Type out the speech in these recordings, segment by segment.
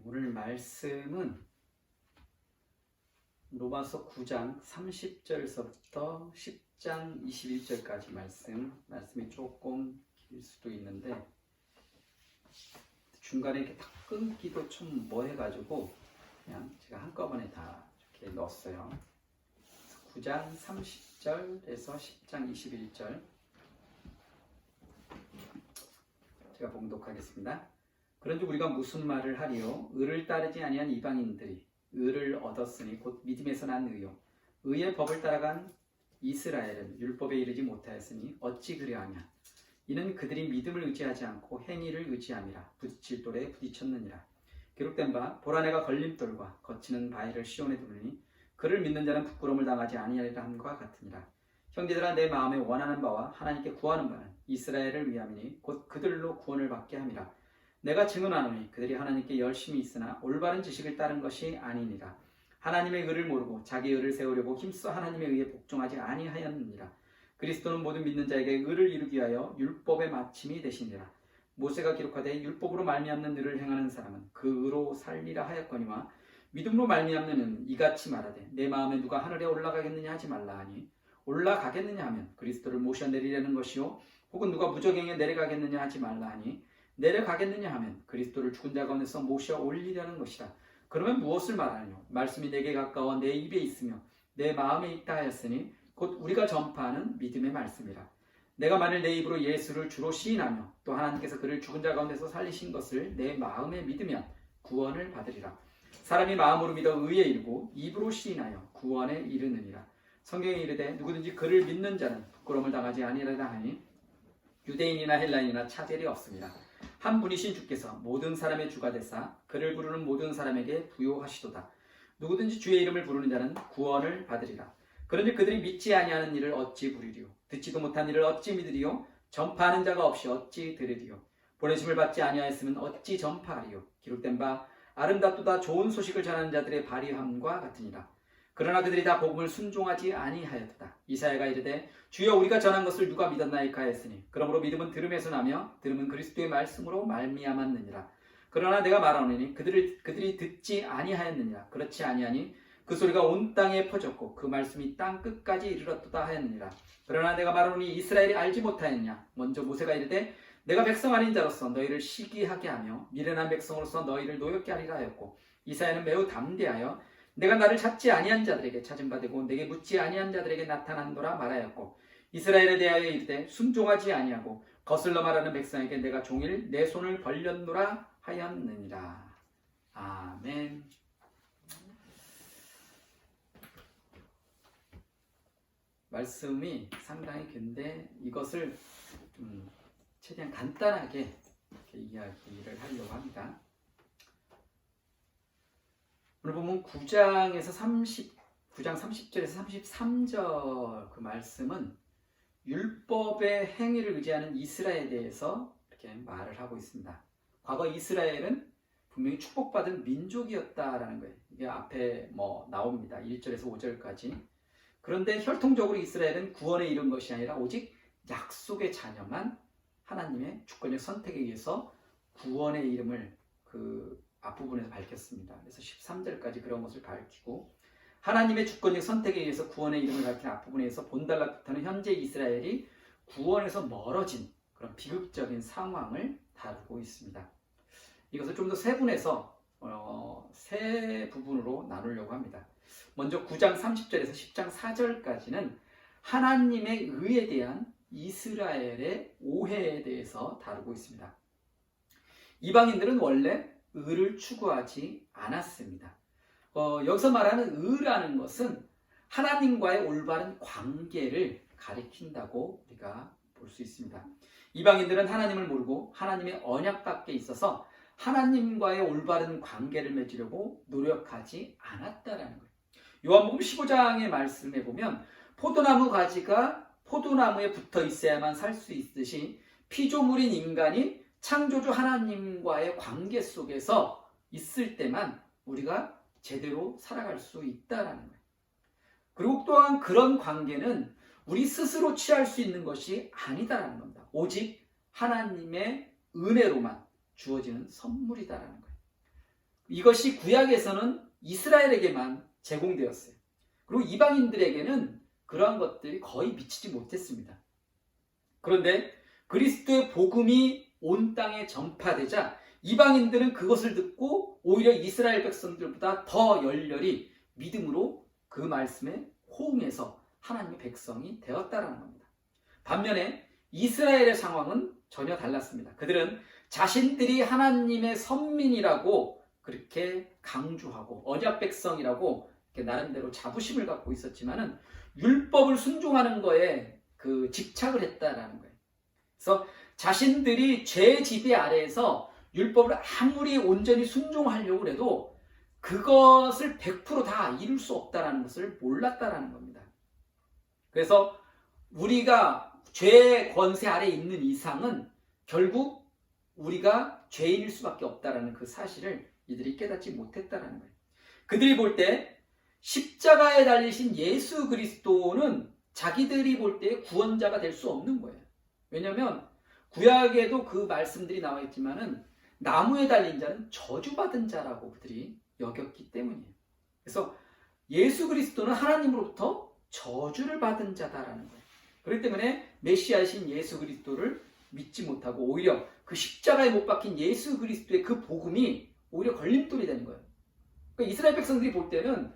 오늘 말씀은 로마서 9장 30절서부터 10장 21절까지 말씀이 조금 길 수도 있는데 중간에 이렇게 딱 끊기도 좀 뭐해가지고 그냥 제가 한꺼번에 다 이렇게 넣었어요. 9장 30절에서 10장 21절 제가 봉독하겠습니다. 그런즉 우리가 무슨 말을 하리요? 의를 따르지 아니한 이방인들이 의를 얻었으니 곧 믿음에서 난 의요. 의의 법을 따라간 이스라엘은 율법에 이르지 못하였으니 어찌 그리하냐? 이는 그들이 믿음을 의지하지 않고 행위를 의지함이라 부딪힐 돌에 부딪혔느니라. 기록된 바 보라 내가 걸림돌과 거치는 바위를 시온에 두르니 그를 믿는 자는 부끄러움을 당하지 아니하리라 함과 같으니라. 형제들아 내 마음에 원하는 바와 하나님께 구하는 바는 이스라엘을 위함이니 곧 그들로 구원을 받게 함이라. 내가 증언하노니 그들이 하나님께 열심히 있으나 올바른 지식을 따른 것이 아니니라. 하나님의 의를 모르고 자기 의를 세우려고 힘써 하나님의 의에 복종하지 아니하였느니라. 그리스도는 모든 믿는 자에게 의를 이루기 위하여 율법의 마침이 되시니라. 모세가 기록하되 율법으로 말미암는 일을 행하는 사람은 그 의로 살리라 하였거니와 믿음으로 말미암는 이같이 말하되 내 마음에 누가 하늘에 올라가겠느냐 하지 말라 하니 올라가겠느냐 하면 그리스도를 모셔 내리려는 것이요 혹은 누가 무저갱에 내려가겠느냐 하지 말라 하니 내려가겠느냐 하면 그리스도를 죽은 자 가운데서 모셔 올리려는 것이라. 그러면 무엇을 말하느냐? 말씀이 내게 가까워 내 입에 있으며 내 마음에 있다 하였으니 곧 우리가 전파하는 믿음의 말씀이라. 내가 만일 내 입으로 예수를 주로 시인하며 또 하나님께서 그를 죽은 자 가운데서 살리신 것을 내 마음에 믿으면 구원을 받으리라. 사람이 마음으로 믿어 의에 이르고 입으로 시인하여 구원에 이르느니라. 성경에 이르되 누구든지 그를 믿는 자는 부끄러움을 당하지 아니하리라 하니 유대인이나 헬라인이나 차별이 없습니다. 한 분이신 주께서 모든 사람의 주가 되사 그를 부르는 모든 사람에게 부요하시도다. 누구든지 주의 이름을 부르는 자는 구원을 받으리라. 그런데 그들이 믿지 아니하는 일을 어찌 부르리요? 듣지도 못한 일을 어찌 믿으리요? 전파하는 자가 없이 어찌 들으리요? 보내심을 받지 아니하였으면 어찌 전파하리요? 기록된 바 아름답도다 좋은 소식을 전하는 자들의 발휘함과 같으니라. 그러나 그들이 다 복음을 순종하지 아니하였다. 이사야가 이르되 주여 우리가 전한 것을 누가 믿었나이까 하였으니 그러므로 믿음은 들음에서 나며 들음은 그리스도의 말씀으로 말미암았느니라. 그러나 내가 말하노니 그들이 듣지 아니하였느니라. 그렇지 아니하니 그 소리가 온 땅에 퍼졌고 그 말씀이 땅 끝까지 이르렀도다 하였느니라. 그러나 내가 말하노니 이스라엘이 알지 못하였냐? 먼저 모세가 이르되 내가 백성 아닌 자로서 너희를 시기하게 하며 미련한 백성으로서 너희를 노엽게 하리라 하였고 이사야는 매우 담대하여 내가 나를 찾지 아니한 자들에게 찾은 바 되고 내게 묻지 아니한 자들에게 나타난도라 말하였고 이스라엘에 대하여 이르되 순종하지 아니하고 거슬러 말하는 백성에게 내가 종일 내 손을 벌렸노라 하였느니라. 아멘. 말씀이 상당히 긴데 이것을 최대한 간단하게 이렇게 이야기를 하려고 합니다. 오늘 보면 9장 30절에서 33절 그 말씀은 율법의 행위를 의지하는 이스라엘에 대해서 이렇게 말을 하고 있습니다. 과거 이스라엘은 분명히 축복받은 민족이었다라는 거예요. 이게 앞에 나옵니다. 1절에서 5절까지. 그런데 혈통적으로 이스라엘은 구원에 이른 것이 아니라 오직 약속의 자녀만 하나님의 주권적 선택에 의해서 구원의 이름을 그 앞부분에서 밝혔습니다. 그래서 13절까지 그런 것을 밝히고 하나님의 주권적 선택에 의해서 구원의 이름을 밝힌 앞부분에서 본달락부터는 현재 이스라엘이 구원에서 멀어진 그런 비극적인 상황을 다루고 있습니다. 이것을 좀 더 세분해서 세 부분으로 나누려고 합니다. 먼저 9장 30절에서 10장 4절까지는 하나님의 의에 대한 이스라엘의 오해에 대해서 다루고 있습니다. 이방인들은 원래 의를 추구하지 않았습니다. 여기서 말하는 의라는 것은 하나님과의 올바른 관계를 가리킨다고 우리가 볼 수 있습니다. 이방인들은 하나님을 모르고 하나님의 언약 밖에 있어서 하나님과의 올바른 관계를 맺으려고 노력하지 않았다라는 거예요. 요한복음 15장의 말씀에 보면 포도나무 가지가 포도나무에 붙어 있어야만 살 수 있듯이 피조물인 인간이 창조주 하나님과의 관계 속에서 있을 때만 우리가 제대로 살아갈 수 있다라는 거예요. 그리고 또한 그런 관계는 우리 스스로 취할 수 있는 것이 아니다라는 겁니다. 오직 하나님의 은혜로만 주어지는 선물이다라는 거예요. 이것이 구약에서는 이스라엘에게만 제공되었어요. 그리고 이방인들에게는 그러한 것들이 거의 미치지 못했습니다. 그런데 그리스도의 복음이 온 땅에 전파되자 이방인들은 그것을 듣고 오히려 이스라엘 백성들보다 더 열렬히 믿음으로 그 말씀에 호응해서 하나님의 백성이 되었다는 겁니다. 반면에 이스라엘의 상황은 전혀 달랐습니다. 그들은 자신들이 하나님의 선민이라고 그렇게 강조하고 언약 백성이라고 나름대로 자부심을 갖고 있었지만은 율법을 순종하는 거에 그 집착을 했다라는 거예요. 그래서 자신들이 죄 지배 아래에서 율법을 아무리 온전히 순종하려고 해도 그것을 100% 다 이룰 수 없다는 것을 몰랐다라는 겁니다. 그래서 우리가 죄의 권세 아래에 있는 이상은 결국 우리가 죄인일 수밖에 없다는 그 사실을 이들이 깨닫지 못했다는 거예요. 그들이 볼 때 십자가에 달리신 예수 그리스도는 자기들이 볼 때 구원자가 될 수 없는 거예요. 왜냐하면 구약에도 그 말씀들이 나와 있지만은 나무에 달린 자는 저주받은 자라고 그들이 여겼기 때문이에요. 그래서 예수 그리스도는 하나님으로부터 저주를 받은 자다라는 거예요. 그렇기 때문에 메시아이신 예수 그리스도를 믿지 못하고 오히려 그 십자가에 못 박힌 예수 그리스도의 그 복음이 오히려 걸림돌이 되는 거예요. 그러니까 이스라엘 백성들이 볼 때는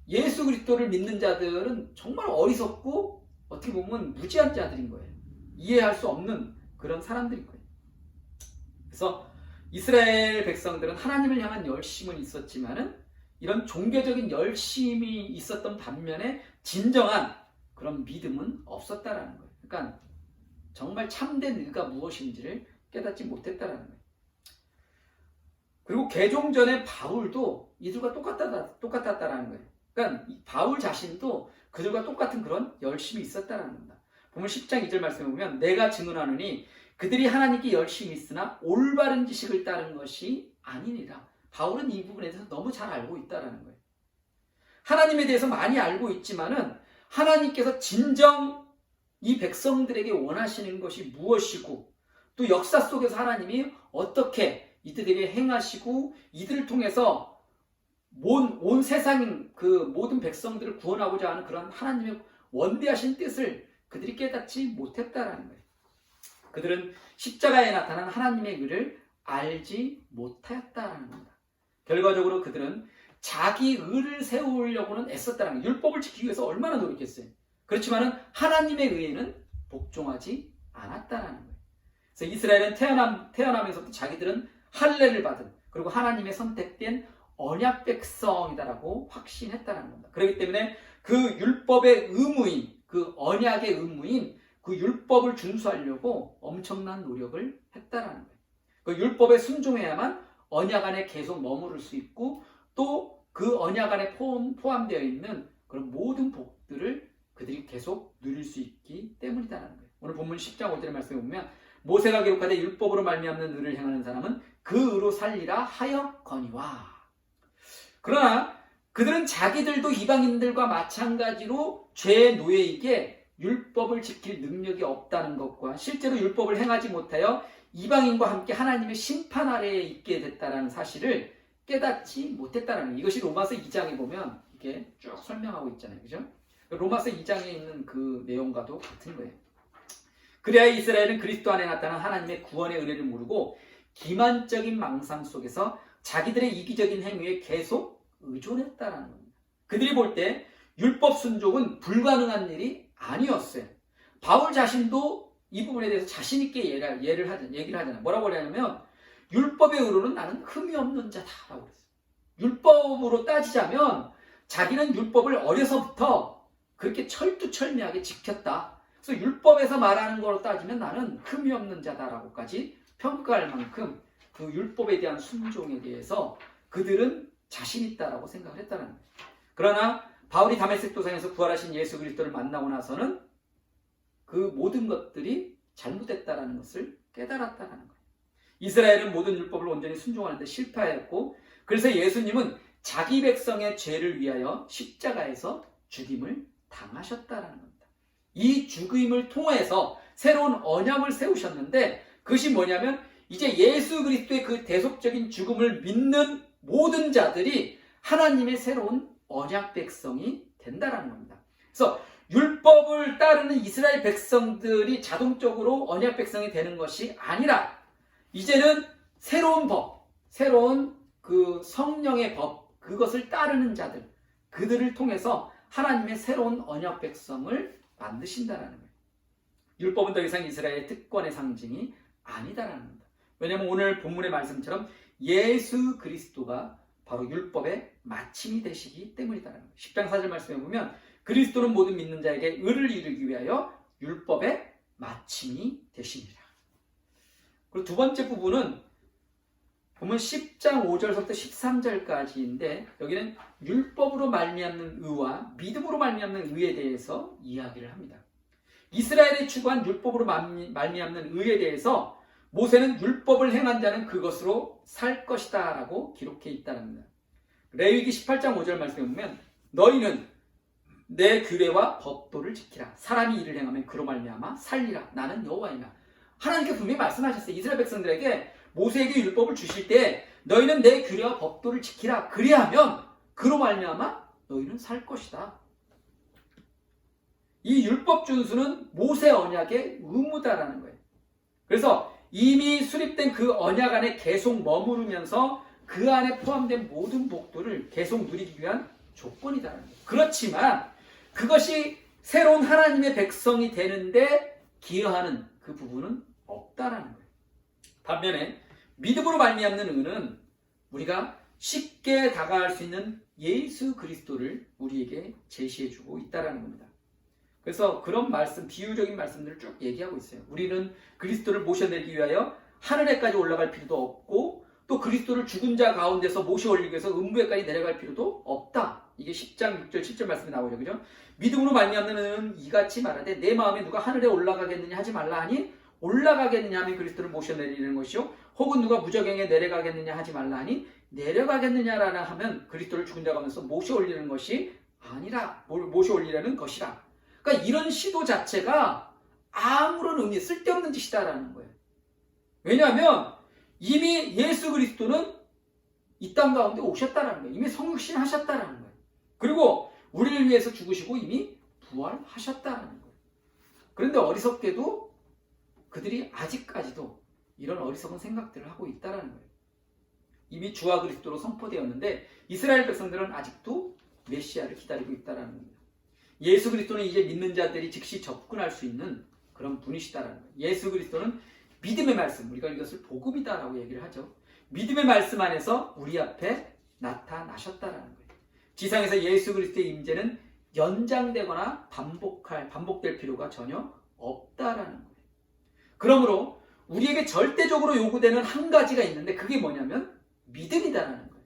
예수 그리스도를 믿는 자들은 정말 어리석고 어떻게 보면 무지한 자들인 거예요. 이해할 수 없는 그런 사람들인 거예요. 그래서 이스라엘 백성들은 하나님을 향한 열심은 있었지만은 이런 종교적인 열심이 있었던 반면에 진정한 그런 믿음은 없었다라는 거예요. 그러니까 정말 참된 의가 무엇인지를 깨닫지 못했다라는 거예요. 그리고 개종전의 바울도 이들과 똑같았다라는 거예요. 그러니까 바울 자신도 그들과 똑같은 그런 열심이 있었다라는 겁니다. 보면 10장 2절 말씀에 보면 내가 증언하노니 그들이 하나님께 열심히 있으나 올바른 지식을 따른 것이 아니니라. 바울은 이 부분에 대해서 너무 잘 알고 있다라는 거예요. 하나님에 대해서 많이 알고 있지만은 하나님께서 진정 이 백성들에게 원하시는 것이 무엇이고 또 역사 속에서 하나님이 어떻게 이들에게 행하시고 이들을 통해서 온 세상 그 모든 백성들을 구원하고자 하는 그런 하나님의 원대하신 뜻을 그들이 깨닫지 못했다라는 거예요. 그들은 십자가에 나타난 하나님의 의를 알지 못하였다라는 겁니다. 결과적으로 그들은 자기 의를 세우려고는 애썼다라는 거예요. 율법을 지키기 위해서 얼마나 노력했어요. 그렇지만은 하나님의 의에는 복종하지 않았다라는 거예요. 그래서 이스라엘은 태어나면서부터 자기들은 할례를 받은 그리고 하나님의 선택된 언약 백성이다라고 확신했다는 겁니다. 그렇기 때문에 그 율법의 의무인 그 언약의 의무인 그 율법을 준수하려고 엄청난 노력을 했다라는 거예요. 그 율법에 순종해야만 언약 안에 계속 머무를 수 있고 또 그 언약 안에 포함되어 있는 그런 모든 복들을 그들이 계속 누릴 수 있기 때문이다라는 거예요. 오늘 본문 10장 5절의 말씀에 보면 모세가 기록하되 율법으로 말미암는 의를 행하는 사람은 그 의로 살리라 하였거니와. 그러나 그들은 자기들도 이방인들과 마찬가지로 죄의 노예이기에 율법을 지킬 능력이 없다는 것과 실제로 율법을 행하지 못하여 이방인과 함께 하나님의 심판 아래에 있게 됐다는 사실을 깨닫지 못했다는 거예요. 이것이 로마서 2장에 보면 이렇게 쭉 설명하고 있잖아요. 그죠? 로마서 2장에 있는 그 내용과도 같은 거예요. 그래야 이스라엘은 그리스도 안에 나타난 하나님의 구원의 은혜를 모르고 기만적인 망상 속에서 자기들의 이기적인 행위에 계속 의존했다는 겁니다. 그들이 볼 때 율법 순종은 불가능한 일이 아니었어요. 바울 자신도 이 부분에 대해서 자신 있게 얘기를 하잖아요. 뭐라고 하냐면 율법의 의로는 나는 흠이 없는 자다라고 했어요. 율법으로 따지자면 자기는 율법을 어려서부터 그렇게 철두철미하게 지켰다. 그래서 율법에서 말하는 거로 따지면 나는 흠이 없는 자다라고까지 평가할 만큼 그 율법에 대한 순종에 대해서 그들은 자신 있다라고 생각을 했다는 거예요. 그러나 바울이 다메섹 도상에서 부활하신 예수 그리스도를 만나고 나서는 그 모든 것들이 잘못됐다라는 것을 깨달았다는 거예요. 이스라엘은 모든 율법을 온전히 순종하는데 실패하였고 그래서 예수님은 자기 백성의 죄를 위하여 십자가에서 죽임을 당하셨다는 겁니다. 이 죽임을 통해서 새로운 언약을 세우셨는데 그것이 뭐냐면 이제 예수 그리스도의 그 대속적인 죽음을 믿는 모든 자들이 하나님의 새로운 언약 백성이 된다라는 겁니다. 그래서 율법을 따르는 이스라엘 백성들이 자동적으로 언약 백성이 되는 것이 아니라 이제는 새로운 법, 새로운 그 성령의 법, 그것을 따르는 자들, 그들을 통해서 하나님의 새로운 언약 백성을 만드신다라는 거예요. 율법은 더 이상 이스라엘의 특권의 상징이 아니다라는 겁니다. 왜냐하면 오늘 본문의 말씀처럼 예수 그리스도가 바로 율법의 마침이 되시기 때문이다라는 거예요. 10장 4절 말씀에 보면 그리스도는 모든 믿는 자에게 의를 이루기 위하여 율법의 마침이 되시니라. 그리고 두 번째 부분은 보면 10장 5절부터 13절까지인데 여기는 율법으로 말미암는 의와 믿음으로 말미암는 의에 대해서 이야기를 합니다. 이스라엘이 추구한 율법으로 말미암는 의에 대해서 모세는 율법을 행한 자는 그것으로 살 것이다 라고 기록해 있다는 겁니다. 레위기 18장 5절 말씀에 보면 너희는 내 규례와 법도를 지키라. 사람이 이를 행하면 그로 말미암아 살리라. 나는 여호와이라. 하나님께 분명히 말씀하셨어요. 이스라엘 백성들에게 모세에게 율법을 주실 때 너희는 내 규례와 법도를 지키라. 그리하면 그로 말미암아 너희는 살 것이다. 이 율법 준수는 모세 언약의 의무다라는 거예요. 그래서 이미 수립된 그 언약 안에 계속 머무르면서 그 안에 포함된 모든 복도를 계속 누리기 위한 조건이다라는 거예요. 그렇지만 그것이 새로운 하나님의 백성이 되는데 기여하는 그 부분은 없다라는 거예요. 반면에 믿음으로 말미암는 의는 우리가 쉽게 다가갈 수 있는 예수 그리스도를 우리에게 제시해주고 있다라는 겁니다. 그래서 그런 말씀, 비유적인 말씀들을 쭉 얘기하고 있어요. 우리는 그리스도를 모셔내기 위하여 하늘에까지 올라갈 필요도 없고 또 그리스도를 죽은 자 가운데서 모셔 올리기 위해서 음부에까지 내려갈 필요도 없다. 이게 10장 6절 7절 말씀에 나오죠. 그죠? 믿음으로 말미암는 의는 이같이 말하되 내 마음에 누가 하늘에 올라가겠느냐 하지 말라 하니 올라가겠느냐 하면 그리스도를 모셔내리는 것이요 혹은 누가 무저갱에 내려가겠느냐 하지 말라 하니 내려가겠느냐라나 하면 그리스도를 죽은 자 가운데서 모셔 올리는 것이 아니라 모셔 올리라는 것이라. 그러니까 이런 시도 자체가 아무런 의미, 쓸데없는 짓이다라는 거예요. 왜냐하면 이미 예수 그리스도는 이 땅 가운데 오셨다라는 거예요. 이미 성육신 하셨다라는 거예요. 그리고 우리를 위해서 죽으시고 이미 부활하셨다라는 거예요. 그런데 어리석게도 그들이 아직까지도 이런 어리석은 생각들을 하고 있다라는 거예요. 이미 주와 그리스도로 선포되었는데 이스라엘 백성들은 아직도 메시아를 기다리고 있다라는 겁니다. 예수 그리스도는 이제 믿는 자들이 즉시 접근할 수 있는 그런 분이시다라는 거예요. 예수 그리스도는 믿음의 말씀, 우리가 이것을 복음이다라고 얘기를 하죠. 믿음의 말씀 안에서 우리 앞에 나타나셨다라는 거예요. 지상에서 예수 그리스도의 임재는 연장되거나 반복될 필요가 전혀 없다라는 거예요. 그러므로 우리에게 절대적으로 요구되는 한 가지가 있는데 그게 뭐냐면 믿음이다라는 거예요.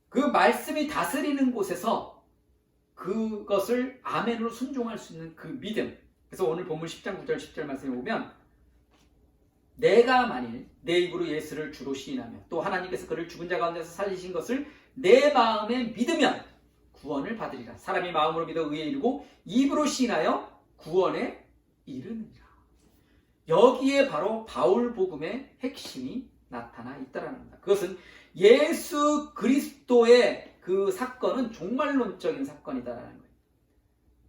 그 말씀이 다스리는 곳에서 그것을 아멘으로 순종할 수 있는 그 믿음. 그래서 오늘 본문 10장 9절 10절 말씀에 보면 내가 만일 내 입으로 예수를 주로 시인하며 또 하나님께서 그를 죽은 자 가운데서 살리신 것을 내 마음에 믿으면 구원을 받으리라. 사람이 마음으로 믿어 의에 이르고 입으로 시인하여 구원에 이르느니라. 여기에 바로 바울 복음의 핵심이 나타나 있다라는 겁니다. 그것은 예수 그리스도의 그 사건은 종말론적인 사건이다라는 거예요.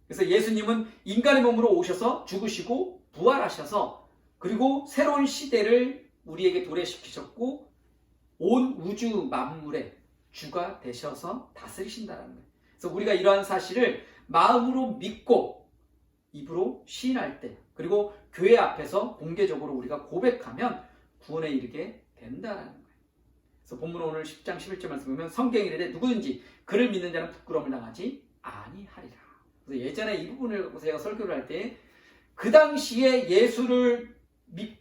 그래서 예수님은 인간의 몸으로 오셔서 죽으시고 부활하셔서 그리고 새로운 시대를 우리에게 도래시키셨고 온 우주 만물의 주가 되셔서 다스리신다라는 거예요. 그래서 우리가 이러한 사실을 마음으로 믿고 입으로 시인할 때 그리고 교회 앞에서 공개적으로 우리가 고백하면 구원에 이르게 된다라는 거예요. 그래서 본문 오늘 10장 11절 말씀 보면 성경에 이르되 누구든지 그를 믿는 자는 부끄러움을 당하지 아니하리라. 그래서 예전에 이 부분을 제가 설교를 할 때 그 당시에 예수를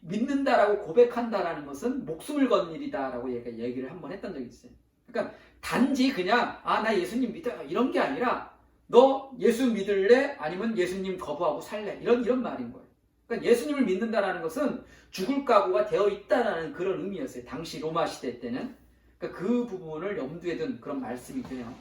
믿는다라고 고백한다라는 것은 목숨을 건 일이다라고 얘기를 한번 했던 적이 있어요. 그러니까 단지 그냥 나 예수님 믿어요 이런 게 아니라 너 예수 믿을래? 아니면 예수님 거부하고 살래? 이런 말인 거예요. 그러니까 예수님을 믿는다라는 것은 죽을 각오가 되어 있다라는 그런 의미였어요. 당시 로마 시대 때는. 그러니까 그 부분을 염두에 둔 그런 말씀이 돼요.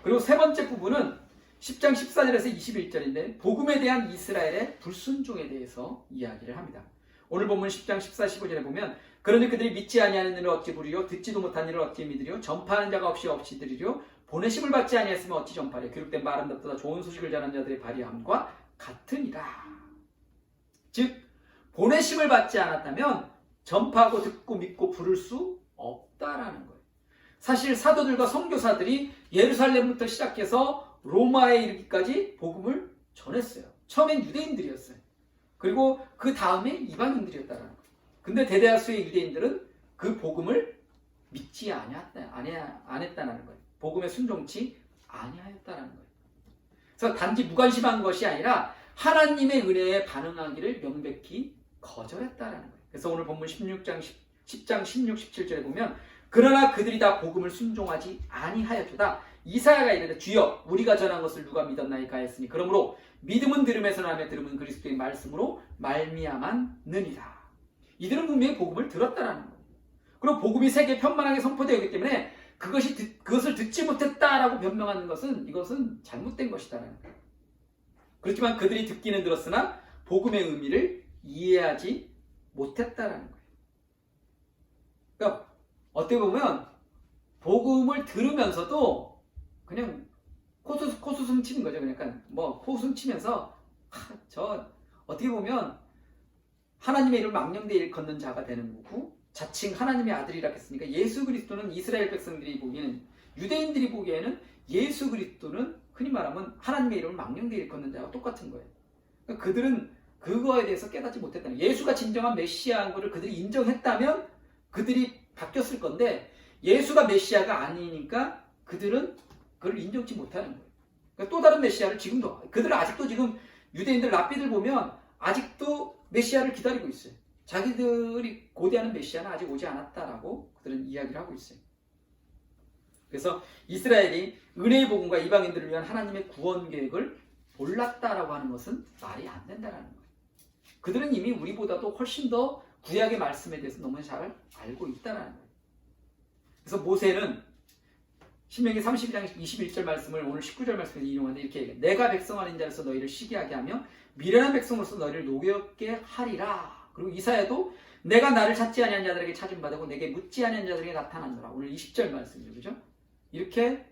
그리고 세 번째 부분은 10장 14절에서 21절인데 복음에 대한 이스라엘의 불순종에 대해서 이야기를 합니다. 오늘 본문 10장 14, 15절에 보면 그러니 그들이 믿지 아니하는 일을 어찌 부리요 듣지도 못한 일을 어찌 믿으리요 전파하는 자가 없이 들으리요 보내심을 받지 아니했으면 어찌 전파하리요 기록된 바 아름답도다 좋은 소식을 전하는 자들의 발의함과 같으니라. 즉 보내심을 받지 않았다면 전파하고 듣고 믿고 부를 수 없다라는 거예요. 사실 사도들과 선교사들이 예루살렘부터 시작해서 로마에 이르기까지 복음을 전했어요. 처음엔 유대인들이었어요. 그리고 그 다음에 이방인들이었다라는 거예요. 근데 대다수의 유대인들은 그 복음을 믿지 안 했다는 거예요. 복음에 순종치 아니하였다는 거예요. 그래서 단지 무관심한 것이 아니라 하나님의 은혜에 반응하기를 명백히 거절했다는 거예요. 그래서 오늘 본문 10장 16, 17절에 보면 그러나 그들이 다 복음을 순종하지 아니하였도다. 이사야가 이르되 주여 우리가 전한 것을 누가 믿었나이까 했으니 그러므로 믿음은 들음에서 나며 들음은 그리스도의 말씀으로 말미암았느니라. 이들은 분명히 복음을 들었다라는 거예요. 그리고 복음이 세계에 편만하게 선포되었기 때문에 그것을 듣지 못했다라고 변명하는 것은 이것은 잘못된 것이다라는 거예요. 그렇지만 그들이 듣기는 들었으나 복음의 의미를 이해하지 못했다라는 거예요. 그러니까 어떻게 보면 복음을 들으면서도 그냥 코수승 치는 거죠. 그러니까 코수승 치면서 저 어떻게 보면 하나님의 이름을 망령되이 일컫는 자가 되는 거고 자칭 하나님의 아들이라 했으니까 예수 그리스도는 이스라엘 백성들이 보기에는 유대인들이 보기에는 예수 그리스도는 흔히 말하면 하나님의 이름을 망령되이 일컫는 자와 똑같은 거예요. 그러니까 그들은 그거에 대해서 깨닫지 못했다는 거예요. 예수가 진정한 메시아인 것을 그들이 인정했다면 그들이 바뀌었을 건데 예수가 메시아가 아니니까 그들은 그걸 인정치 못하는 거예요. 그러니까 또 다른 메시아를 지금도 그들은 아직도 지금 유대인들 랍비들 보면 아직도 메시아를 기다리고 있어요. 자기들이 고대하는 메시아는 아직 오지 않았다라고 그들은 이야기를 하고 있어요. 그래서 이스라엘이 은혜의 복음과 이방인들을 위한 하나님의 구원 계획을 몰랐다라고 하는 것은 말이 안 된다는 거예요. 그들은 이미 우리보다도 훨씬 더 구약의 말씀에 대해서 너무 잘 알고 있다는 거예요. 그래서 모세는 신명기 32장 21절 말씀을 오늘 19절 말씀에서 인용하는데 이렇게 얘기해요. 내가 백성 아닌 자로서 너희를 시기하게 하며 미련한 백성으로서 너희를 노엽게 하리라. 그리고 이사야도 내가 나를 찾지 아니한 자들에게 찾음 받고 내게 묻지 아니한 자들에게 나타났노라. 오늘 20절 말씀이죠. 그죠? 이렇게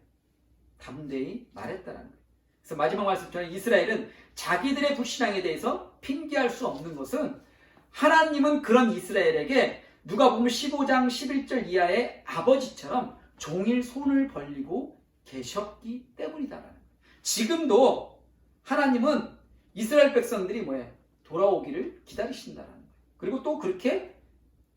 담대히 말했다는 거예요. 그래서 마지막 말씀처럼 이스라엘은 자기들의 불신앙에 대해서 핑계할 수 없는 것은 하나님은 그런 이스라엘에게 누가복음 15장 11절 이하의 아버지처럼 종일 손을 벌리고 계셨기 때문이다라는 거예요. 지금도 하나님은 이스라엘 백성들이 돌아오기를 기다리신다라는 거예요. 그리고 또 그렇게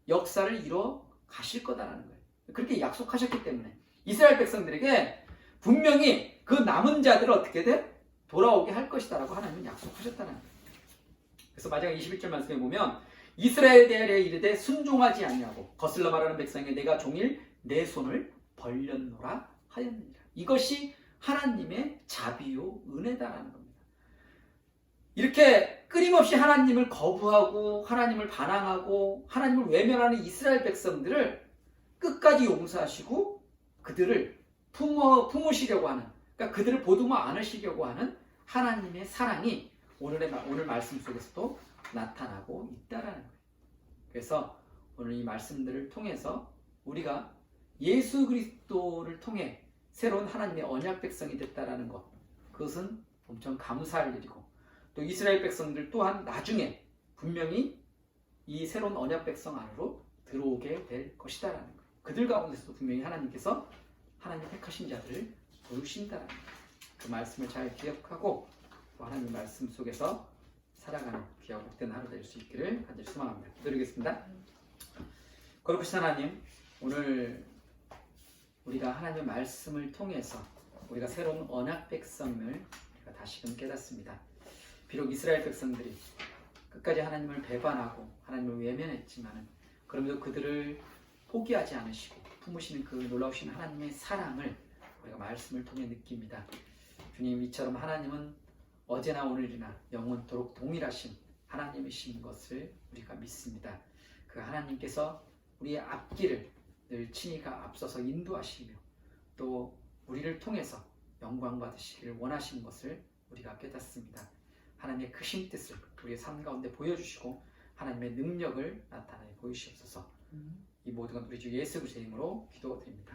역사를 이뤄 가실 거다라는 거예요. 그렇게 약속하셨기 때문에 이스라엘 백성들에게 분명히 그 남은 자들을 어떻게 돌아오게 할 것이다라고 하나님은 약속하셨다는 거예요. 그래서 마지막 21절 말씀에 보면 이스라엘에 대하여 이르되 순종하지 아니하고 거슬러 말하는 백성에게 내가 종일 내 손을 벌렸노라 하였느니라. 이것이 하나님의 자비요 은혜다라는 겁니다. 이렇게 끊임없이 하나님을 거부하고 하나님을 반항하고 하나님을 외면하는 이스라엘 백성들을 끝까지 용서하시고 그들을 품으시려고 하는, 그러니까 그들을 보듬어 안으시려고 하는 하나님의 사랑이 오늘 말씀 속에서도 나타나고 있다라는 거예요. 그래서 오늘 이 말씀들을 통해서 우리가 예수 그리스도를 통해 새로운 하나님의 언약 백성이 됐다라는 것, 그것은 엄청 감사할 일이고 또 이스라엘 백성들 또한 나중에 분명히 이 새로운 언약 백성 안으로 들어오게 될 것이다라는 거예요. 그들 가운데서도 분명히 하나님께서 하나님 택하신 자들을 부르신다라는 거예요. 그 말씀을 잘 기억하고 또 하나님 말씀 속에서 살아가는 귀하고 복된 하루 될 수 있기를 간절히 소망합니다. 기도드리겠습니다. 거룩하신 하나님, 오늘 우리가 하나님의 말씀을 통해서 우리가 새로운 언약 백성을 우리가 다시금 깨닫습니다. 비록 이스라엘 백성들이 끝까지 하나님을 배반하고 하나님을 외면했지만 그럼에도 그들을 포기하지 않으시고 품으시는 그 놀라우신 하나님의 사랑을 우리가 말씀을 통해 느낍니다. 주님, 이처럼 하나님은 어제나 오늘이나 영원토록 동일하신 하나님이신 것을 우리가 믿습니다. 그 하나님께서 우리의 앞길을 늘 친히가 앞서서 인도하시며 또 우리를 통해서 영광 받으시기를 원하시는 것을 우리가 깨닫습니다. 하나님의 크신 뜻을 우리의 삶 가운데 보여주시고 하나님의 능력을 나타내 보이시옵소서. 이 모든 건 우리 주 예수 그리스도의 이름으로 기도드립니다.